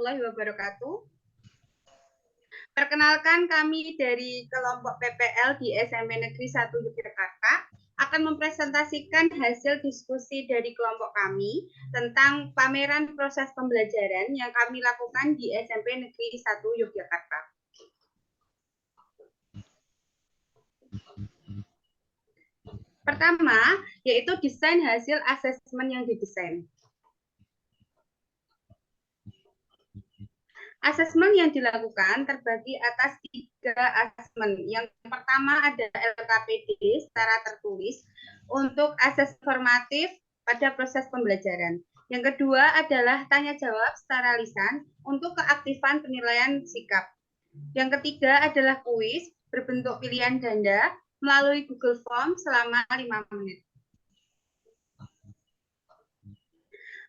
warahmatullahi wabarakatuh. Perkenalkan, kami dari kelompok PPL di SMP Negeri 1 Yogyakarta akan mempresentasikan hasil diskusi dari kelompok kami tentang pameran proses pembelajaran yang kami lakukan di SMP Negeri 1 Yogyakarta. Pertama, yaitu desain hasil asesmen yang didesain. Asesmen yang dilakukan terbagi atas 3 asesmen. Yang pertama ada LKPD secara tertulis untuk akses formatif pada proses pembelajaran. Yang kedua adalah tanya jawab secara lisan untuk keaktifan penilaian sikap. Yang ketiga adalah kuis berbentuk pilihan ganda melalui Google Form selama 5 menit.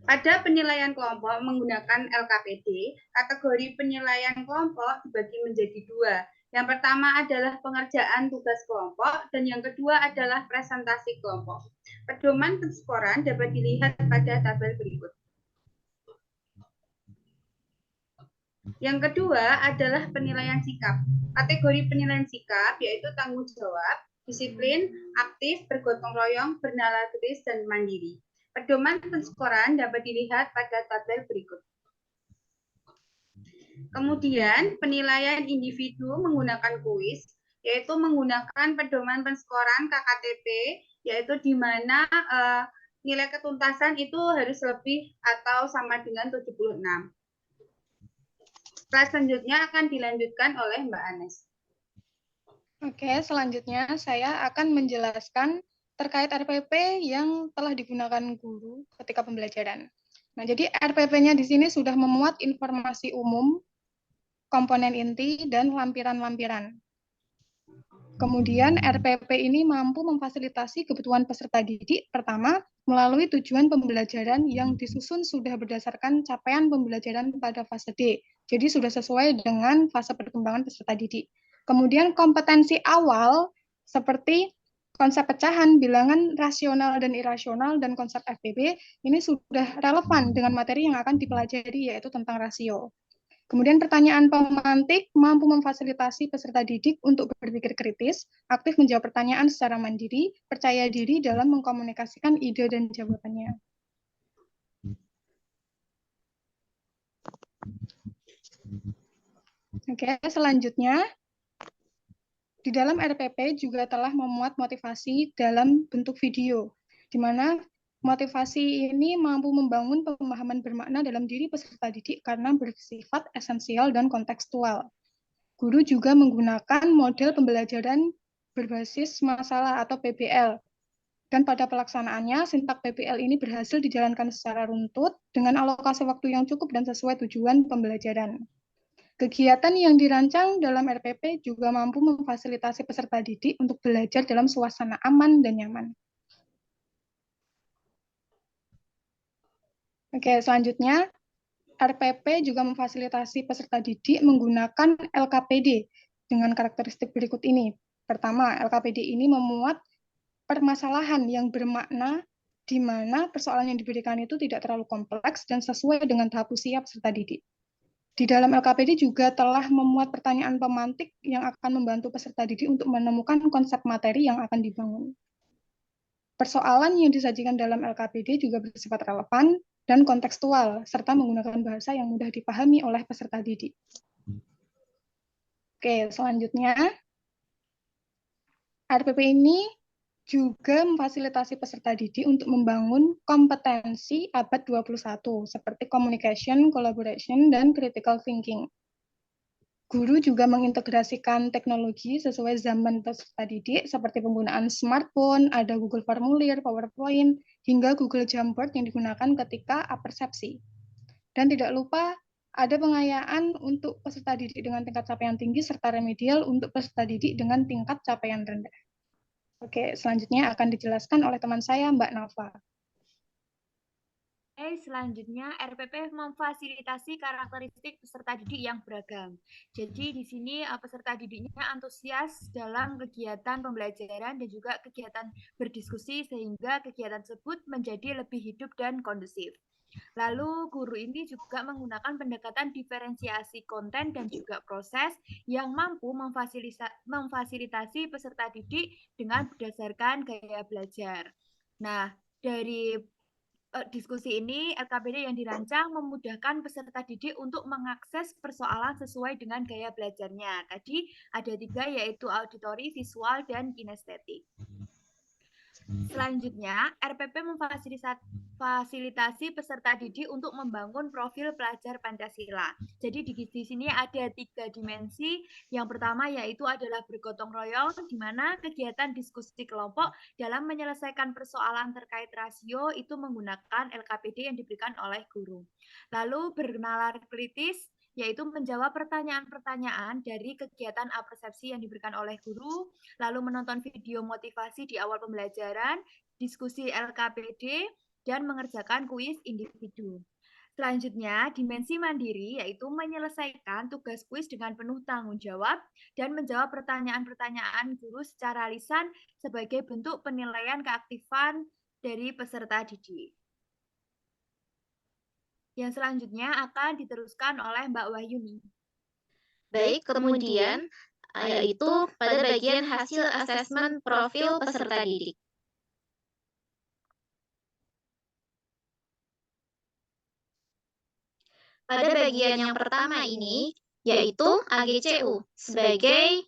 Pada penilaian kelompok menggunakan LKPD, kategori penilaian kelompok dibagi menjadi 2. Yang pertama adalah pengerjaan tugas kelompok dan yang kedua adalah presentasi kelompok. Pedoman penskoran dapat dilihat pada tabel berikut. Yang kedua adalah penilaian sikap. Kategori penilaian sikap yaitu tanggung jawab, disiplin, aktif, bergotong royong, bernalageris, dan mandiri. Pedoman penskoran dapat dilihat pada tabel berikut. Kemudian, penilaian individu menggunakan kuis, yaitu menggunakan pedoman penskoran KKTP, yaitu di mana nilai ketuntasan itu harus lebih atau sama dengan 76. Kelas selanjutnya akan dilanjutkan oleh Mbak Anes. Oke, selanjutnya saya akan menjelaskan terkait RPP yang telah digunakan guru ketika pembelajaran. Nah, jadi RPP-nya di sini sudah memuat informasi umum, komponen inti, dan lampiran-lampiran. Kemudian RPP ini mampu memfasilitasi kebutuhan peserta didik pertama melalui tujuan pembelajaran yang disusun sudah berdasarkan capaian pembelajaran pada fase D. Jadi sudah sesuai dengan fase perkembangan peserta didik. Kemudian kompetensi awal seperti konsep pecahan, bilangan rasional dan irasional, dan konsep FPB ini sudah relevan dengan materi yang akan dipelajari, yaitu tentang rasio. Kemudian pertanyaan pemantik mampu memfasilitasi peserta didik untuk berpikir kritis, aktif menjawab pertanyaan secara mandiri, percaya diri dalam mengkomunikasikan ide dan jawabannya. Oke, selanjutnya di dalam RPP juga telah memuat motivasi dalam bentuk video, di mana motivasi ini mampu membangun pemahaman bermakna dalam diri peserta didik karena bersifat esensial dan kontekstual. Guru juga menggunakan model pembelajaran berbasis masalah atau PBL. Dan pada pelaksanaannya, sintak PBL ini berhasil dijalankan secara runtut dengan alokasi waktu yang cukup dan sesuai tujuan pembelajaran. Kegiatan yang dirancang dalam RPP juga mampu memfasilitasi peserta didik untuk belajar dalam suasana aman dan nyaman. Oke, selanjutnya RPP juga memfasilitasi peserta didik menggunakan LKPD dengan karakteristik berikut ini. Pertama, LKPD ini memuat permasalahan yang bermakna di mana persoalan yang diberikan itu tidak terlalu kompleks dan sesuai dengan tahap usia peserta didik. Di dalam LKPD juga telah memuat pertanyaan pemantik yang akan membantu peserta didik untuk menemukan konsep materi yang akan dibangun. Persoalan yang disajikan dalam LKPD juga bersifat relevan dan kontekstual, serta menggunakan bahasa yang mudah dipahami oleh peserta didik. Oke, selanjutnya, RPP ini juga memfasilitasi peserta didik untuk membangun kompetensi abad 21, seperti communication, collaboration, dan critical thinking. Guru juga mengintegrasikan teknologi sesuai zaman peserta didik, seperti penggunaan smartphone, ada Google Formulir, PowerPoint, hingga Google Jamboard yang digunakan ketika apersepsi. Dan tidak lupa, ada pengayaan untuk peserta didik dengan tingkat capaian tinggi, serta remedial untuk peserta didik dengan tingkat capaian rendah. Oke, selanjutnya akan dijelaskan oleh teman saya, Mbak Nova. Selanjutnya, RPP memfasilitasi karakteristik peserta didik yang beragam. Jadi di sini peserta didiknya antusias dalam kegiatan pembelajaran dan juga kegiatan berdiskusi sehingga kegiatan tersebut menjadi lebih hidup dan kondusif. Lalu guru ini juga menggunakan pendekatan diferensiasi konten dan juga proses yang mampu memfasilitasi peserta didik dengan berdasarkan gaya belajar. Nah, dari diskusi ini, LKPD yang dirancang memudahkan peserta didik untuk mengakses persoalan sesuai dengan gaya belajarnya. Tadi ada 3, yaitu auditori, visual, dan kinestetik. Selanjutnya, RPP memfasilitasi peserta didik untuk membangun profil pelajar Pancasila. Jadi di sini ada 3 dimensi. Yang pertama yaitu adalah bergotong royong, di mana kegiatan diskusi kelompok dalam menyelesaikan persoalan terkait rasio itu menggunakan LKPD yang diberikan oleh guru. Lalu bernalar kritis, yaitu menjawab pertanyaan-pertanyaan dari kegiatan apersepsi yang diberikan oleh guru, lalu menonton video motivasi di awal pembelajaran, diskusi LKPD, dan mengerjakan kuis individu. Selanjutnya, dimensi mandiri yaitu menyelesaikan tugas kuis dengan penuh tanggung jawab dan menjawab pertanyaan-pertanyaan guru secara lisan sebagai bentuk penilaian keaktifan dari peserta didik. Yang selanjutnya akan diteruskan oleh Mbak Wahyuni. Baik, kemudian yaitu pada bagian hasil asesmen profil peserta didik. Pada bagian yang pertama ini, yaitu AGCU, sebagai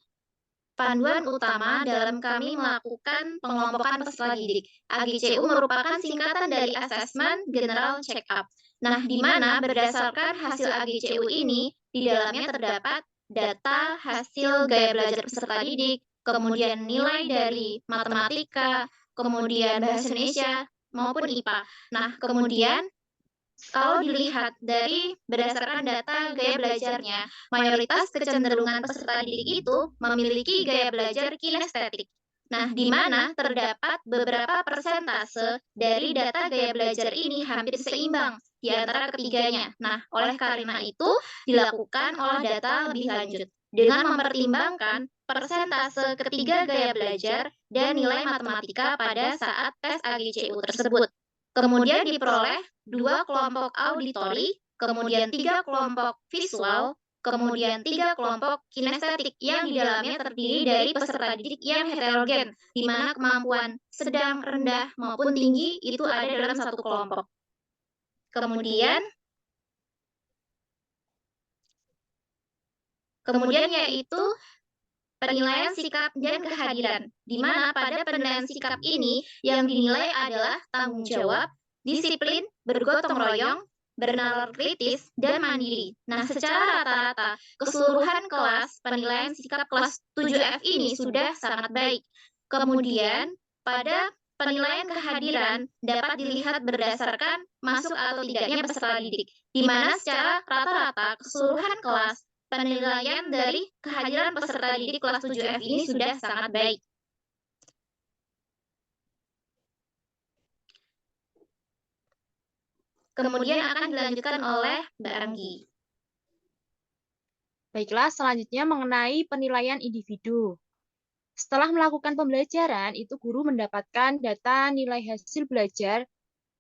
panduan utama dalam kami melakukan pengelompokan peserta didik. AGCU merupakan singkatan dari Assessment General Check-up. Nah, di mana berdasarkan hasil AGCU ini, di dalamnya terdapat data hasil gaya belajar peserta didik, kemudian nilai dari matematika, kemudian bahasa Indonesia, maupun IPA. Nah, kemudian kalau dilihat dari berdasarkan data gaya belajarnya, mayoritas kecenderungan peserta didik itu memiliki gaya belajar kinestetik. Nah, di mana terdapat beberapa persentase dari data gaya belajar ini hampir seimbang di antara ketiganya. Nah, oleh karena itu dilakukan olah data lebih lanjut dengan mempertimbangkan persentase ketiga gaya belajar dan nilai matematika pada saat tes AGCU tersebut. Kemudian diperoleh 2 kelompok auditori, kemudian 3 kelompok visual, kemudian 3 kelompok kinestetik yang di dalamnya terdiri dari peserta didik yang heterogen, di mana kemampuan sedang, rendah, maupun tinggi itu ada dalam satu kelompok. Kemudian yaitu penilaian sikap dan kehadiran, di mana pada penilaian sikap ini yang dinilai adalah tanggung jawab, disiplin, bergotong royong, bernalar kritis, dan mandiri. Nah, secara rata-rata, keseluruhan kelas penilaian sikap kelas 7F ini sudah sangat baik. Kemudian, pada penilaian kehadiran dapat dilihat berdasarkan masuk atau tidaknya peserta didik, di mana secara rata-rata keseluruhan kelas penilaian dari kehadiran peserta didik kelas 7F ini sudah sangat baik. Kemudian akan dilanjutkan oleh Mbak Anggi. Baiklah, selanjutnya mengenai penilaian individu. Setelah melakukan pembelajaran, itu guru mendapatkan data nilai hasil belajar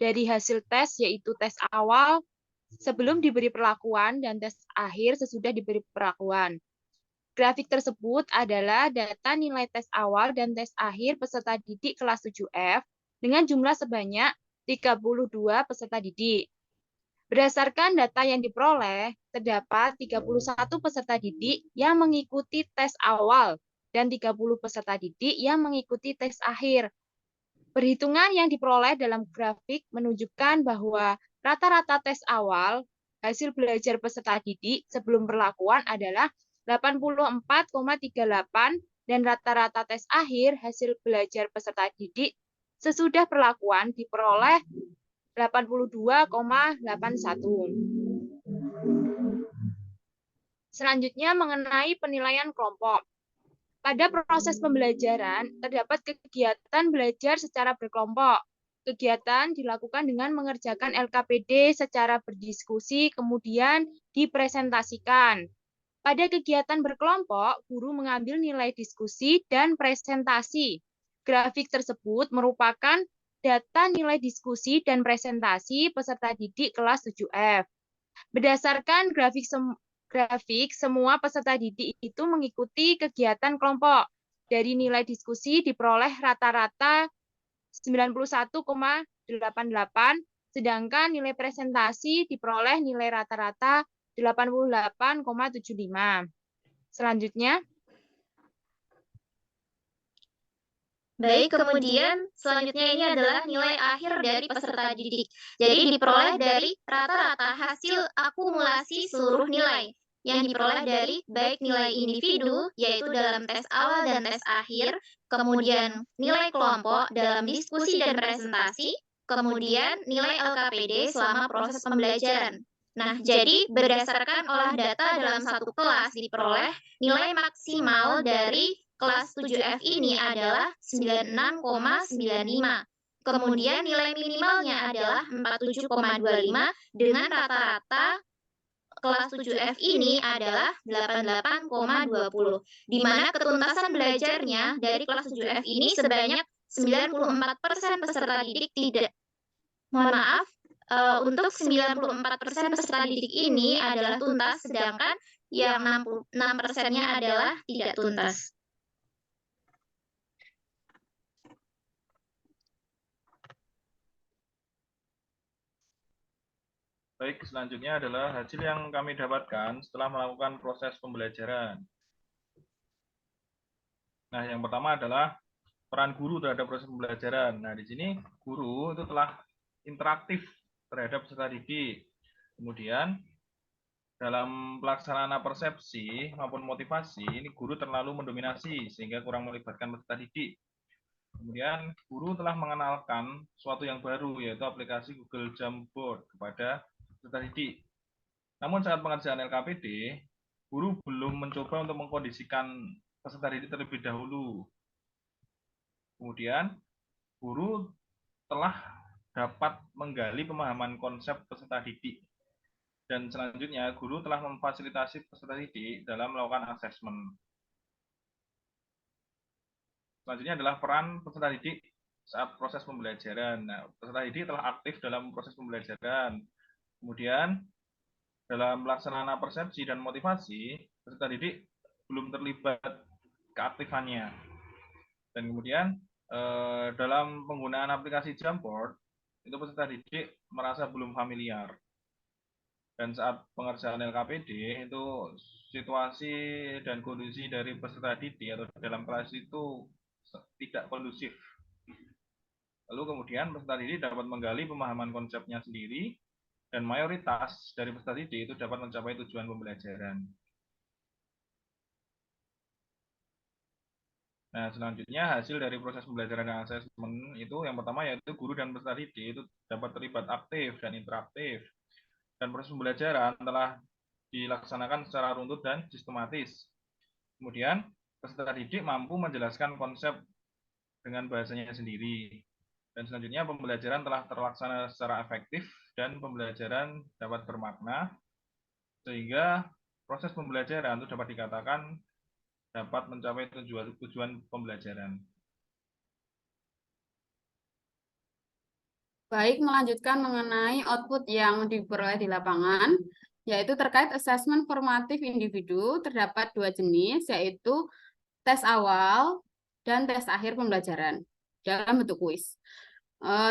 dari hasil tes, yaitu tes awal, sebelum diberi perlakuan, dan tes akhir sesudah diberi perlakuan. Grafik tersebut adalah data nilai tes awal dan tes akhir peserta didik kelas 7F dengan jumlah sebanyak 32 peserta didik. Berdasarkan data yang diperoleh, terdapat 31 peserta didik yang mengikuti tes awal dan 30 peserta didik yang mengikuti tes akhir. Perhitungan yang diperoleh dalam grafik menunjukkan bahwa rata-rata tes awal hasil belajar peserta didik sebelum perlakuan adalah 84,38 dan rata-rata tes akhir hasil belajar peserta didik sesudah perlakuan diperoleh 82,81. Selanjutnya mengenai penilaian kelompok. Pada proses pembelajaran, terdapat kegiatan belajar secara berkelompok. Kegiatan dilakukan dengan mengerjakan LKPD secara berdiskusi, kemudian dipresentasikan. Pada kegiatan berkelompok, guru mengambil nilai diskusi dan presentasi. Grafik tersebut merupakan data nilai diskusi dan presentasi peserta didik kelas 7F. Berdasarkan grafik semua peserta didik itu mengikuti kegiatan kelompok. Dari nilai diskusi diperoleh rata-rata 91,88, sedangkan nilai presentasi diperoleh nilai rata-rata 88,75. Selanjutnya. Baik, kemudian selanjutnya ini adalah nilai akhir dari peserta didik. Jadi diperoleh dari rata-rata hasil akumulasi seluruh nilai yang diperoleh dari baik nilai individu, yaitu dalam tes awal dan tes akhir, kemudian nilai kelompok dalam diskusi dan presentasi, kemudian nilai LKPD selama proses pembelajaran. Nah, jadi berdasarkan olah data dalam satu kelas diperoleh nilai maksimal dari kelas 7F ini adalah 96,95. Kemudian nilai minimalnya adalah 47,25 dengan rata-rata kelas 7F ini adalah 88,20. Di mana ketuntasan belajarnya dari kelas 7F ini sebanyak 94% peserta didik tidak. Mohon maaf, untuk 94% peserta didik ini adalah tuntas, sedangkan yang 66%-nya adalah tidak tuntas. Baik, selanjutnya adalah hasil yang kami dapatkan setelah melakukan proses pembelajaran. Nah, yang pertama adalah peran guru terhadap proses pembelajaran. Nah, di sini guru itu telah interaktif terhadap peserta didik. Kemudian, dalam pelaksanaan persepsi maupun motivasi, ini guru terlalu mendominasi sehingga kurang melibatkan peserta didik. Kemudian, guru telah mengenalkan suatu yang baru, yaitu aplikasi Google Jamboard kepada peserta didik. Namun saat pengerjaan LKPD, guru belum mencoba untuk mengkondisikan peserta didik terlebih dahulu. Kemudian, guru telah dapat menggali pemahaman konsep peserta didik. Dan selanjutnya, guru telah memfasilitasi peserta didik dalam melakukan asesmen. Selanjutnya adalah peran peserta didik saat proses pembelajaran. Nah, peserta didik telah aktif dalam proses pembelajaran. Kemudian, dalam pelaksanaan persepsi dan motivasi, peserta didik belum terlibat keaktifannya. Dan kemudian, dalam penggunaan aplikasi Jamboard, itu peserta didik merasa belum familiar. Dan saat pengerjaan LKPD, itu situasi dan kondisi dari peserta didik atau dalam kelas itu tidak kondusif. Lalu kemudian peserta didik dapat menggali pemahaman konsepnya sendiri, dan mayoritas dari peserta didik itu dapat mencapai tujuan pembelajaran. Nah, selanjutnya hasil dari proses pembelajaran dan asesmen itu yang pertama yaitu guru dan peserta didik itu dapat terlibat aktif dan interaktif. Dan proses pembelajaran telah dilaksanakan secara runtut dan sistematis. Kemudian, peserta didik mampu menjelaskan konsep dengan bahasanya sendiri. Dan selanjutnya pembelajaran telah terlaksana secara efektif dan pembelajaran dapat bermakna, sehingga proses pembelajaran itu dapat dikatakan dapat mencapai tujuan pembelajaran. Baik, melanjutkan mengenai output yang diperoleh di lapangan, yaitu terkait asesmen formatif individu, terdapat dua jenis, yaitu tes awal dan tes akhir pembelajaran dalam bentuk kuis.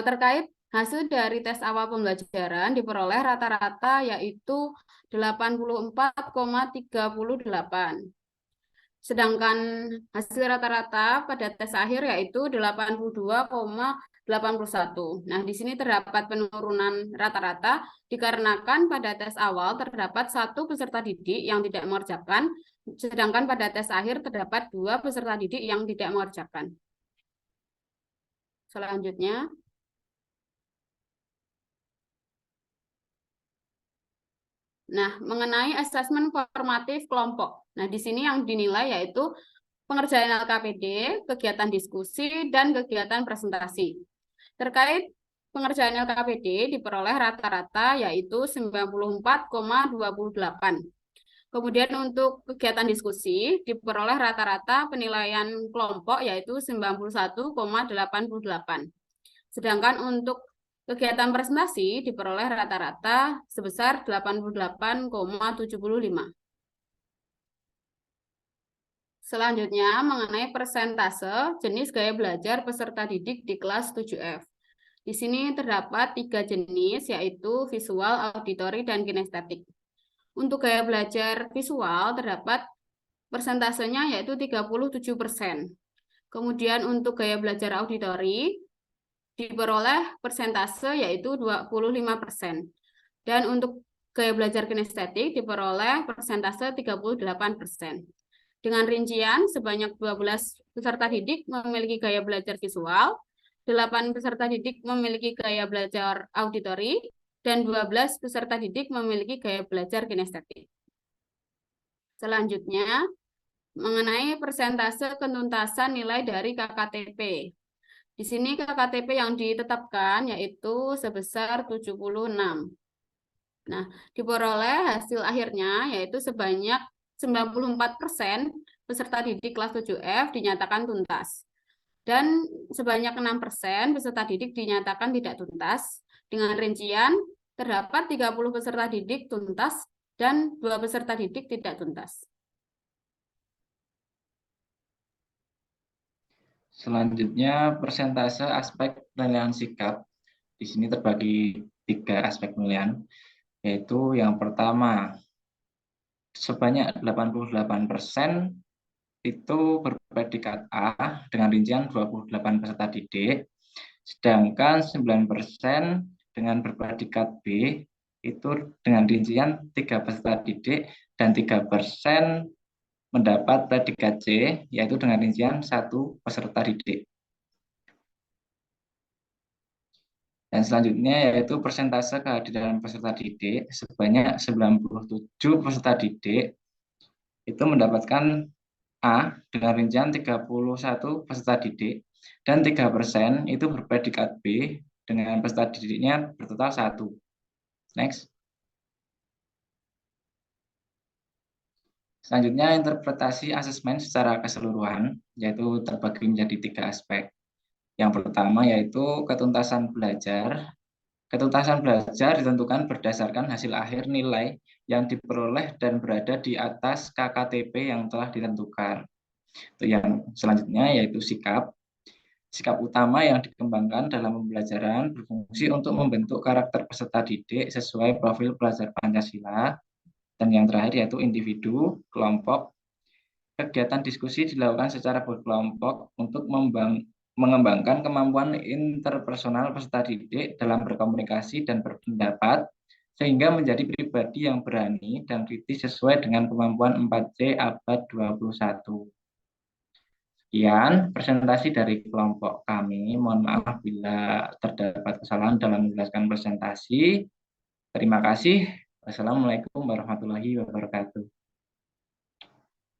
Terkait hasil dari tes awal pembelajaran diperoleh rata-rata yaitu 84,38. Sedangkan hasil rata-rata pada tes akhir yaitu 82,81. Nah, di sini terdapat penurunan rata-rata dikarenakan pada tes awal terdapat satu peserta didik yang tidak mengerjakan, sedangkan pada tes akhir terdapat dua peserta didik yang tidak mengerjakan. Selanjutnya, nah, mengenai asesmen formatif kelompok. Nah, di sini yang dinilai yaitu pengerjaan LKPD, kegiatan diskusi, dan kegiatan presentasi. Terkait pengerjaan LKPD diperoleh rata-rata yaitu 94,28. Kemudian untuk kegiatan diskusi diperoleh rata-rata penilaian kelompok yaitu 91,88. Sedangkan untuk kegiatan presentasi diperoleh rata-rata sebesar 88,75. Selanjutnya, mengenai persentase jenis gaya belajar peserta didik di kelas 7F. Di sini terdapat 3 jenis, yaitu visual, auditori, dan kinestetik. Untuk gaya belajar visual terdapat persentasenya yaitu 37%. Kemudian untuk gaya belajar auditori diperoleh persentase yaitu 25%. Dan untuk gaya belajar kinestetik diperoleh persentase 38%. Dengan rincian, sebanyak 12 peserta didik memiliki gaya belajar visual, 8 peserta didik memiliki gaya belajar auditori, dan 12 peserta didik memiliki gaya belajar kinestetik. Selanjutnya, mengenai persentase ketuntasan nilai dari KKTP. Di sini KKTP yang ditetapkan yaitu sebesar 76. Nah, diperoleh hasil akhirnya yaitu sebanyak 94% peserta didik kelas 7F dinyatakan tuntas. Dan sebanyak 6% peserta didik dinyatakan tidak tuntas. Dengan rincian, terdapat 30 peserta didik tuntas dan 2 peserta didik tidak tuntas. Selanjutnya, persentase aspek penilaian sikap. Di sini terbagi 3 aspek penilaian, yaitu yang pertama, sebanyak 88% itu berpredikat A dengan rincian 28 peserta didik, sedangkan 9% dengan berpredikat B itu dengan rincian 3 peserta didik dan 3% mendapat predikat C, yaitu dengan rincian 1 peserta didik. Dan selanjutnya yaitu persentase kehadiran peserta didik sebanyak 97 peserta didik itu mendapatkan A dengan rincian 31 peserta didik dan 3% itu berpredikat B dengan peserta didiknya bertotal 1. Next. Selanjutnya interpretasi asesmen secara keseluruhan yaitu terbagi menjadi 3 aspek. Yang pertama yaitu ketuntasan belajar. Ketuntasan belajar ditentukan berdasarkan hasil akhir nilai yang diperoleh dan berada di atas KKTP yang telah ditentukan. Itu yang selanjutnya yaitu sikap. Sikap utama yang dikembangkan dalam pembelajaran berfungsi untuk membentuk karakter peserta didik sesuai profil pelajar Pancasila. Dan yang terakhir yaitu individu, kelompok. Kegiatan diskusi dilakukan secara berkelompok untuk mengembangkan kemampuan interpersonal peserta didik dalam berkomunikasi dan berpendapat, sehingga menjadi pribadi yang berani dan kritis sesuai dengan kemampuan 4C abad 21. Sekian presentasi dari kelompok kami. Mohon maaf bila terdapat kesalahan dalam menjelaskan presentasi. Terima kasih. Wassalamualaikum warahmatullahi wabarakatuh.